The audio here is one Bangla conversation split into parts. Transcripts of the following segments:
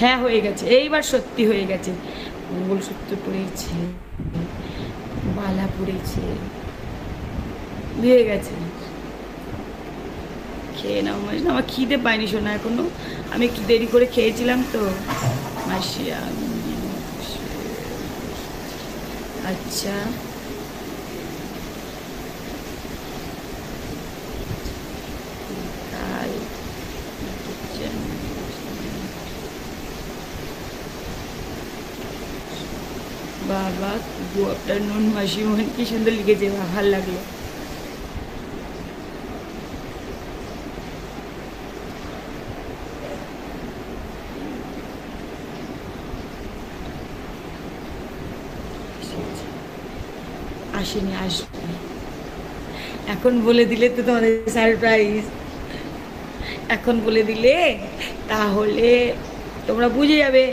হ্যাঁ হয়ে গেছে, এইবার সত্যি হয়ে গেছে। মঙ্গলসূত্র পরেছে, বালা পরেছে, হয়ে গেছে। খেয়ে নাও মাসি, আমার খিদে পাইনি শোনা এখনো, আমি একটু দেরি করে খেয়েছিলাম তো মাসি। আচ্ছা কাল বাবা, গুড আফটারনুন মাসিমোহন, কি সুন্দর লিখেছে, ভাল লাগলো। আসেনি, আসবে এখন বলে দিলে তো তোমাদের সারপ্রাইজ, এখন বলে দিলে তাহলে তোমরা বুঝে যাবে,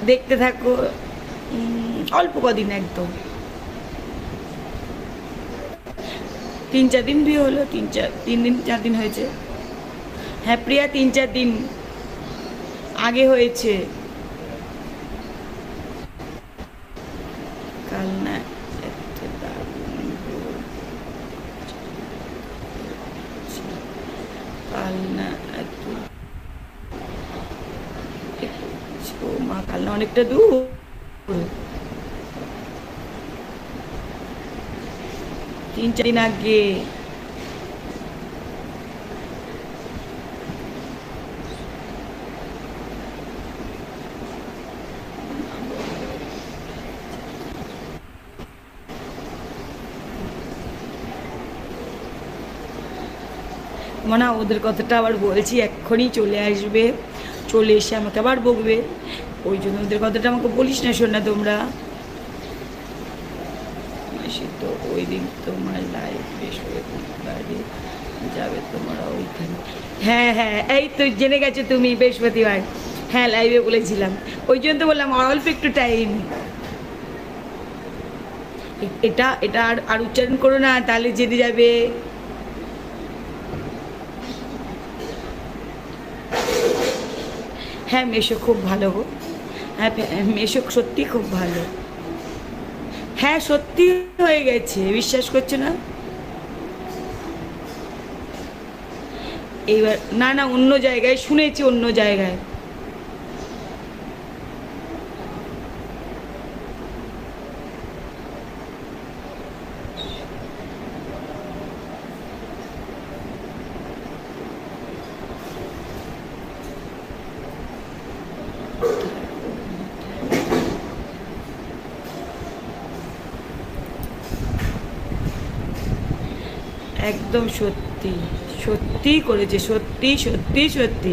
দেখতে থাকো। অল্প কদিন, একদম 3-4 দিন বিয়ে হলো, 3 দিন 4 দিন হয়েছে। হ্যাঁ প্রিয়া, 3-4 দিন আগে হয়েছে। কাল না, কাল না এত, ও মা, কাল না অনেকটা দূর, 3-4 দিন আগে। মনে ওদের কথাটা আবার বলছি, এক্ষুনি চলে আসবে, চলে এসে আমাকে আবার বকবে, ওই জন্য ওদের কথাটা আমাকে বলিস না শোনা তোমরা। মাসি তো ওই দিন তোমার লাইফ বৃহস্পতিবারে যাবে তোমরা ওইখানে। হ্যাঁ হ্যাঁ, এই তো জেনে গেছো তুমি, বৃহস্পতিবার হ্যাঁ লাইভে বলেছিলাম, ওই জন্য তো বললাম অল্প একটু টাইম। এটা এটা আর উচ্চারণ করো না, তাহলে জেনে যাবে। হ্যাঁ মেশো খুব ভালো গো, হ্যাঁ মেশো সত্যি খুব ভালো। হ্যাঁ সত্যি হয়ে গেছে, বিশ্বাস করছো না? এইবার না না, অন্য জায়গায় শুনেছি, অন্য জায়গায়। একদম সত্যি, সত্যি করেছে, সত্যি সত্যি সত্যি।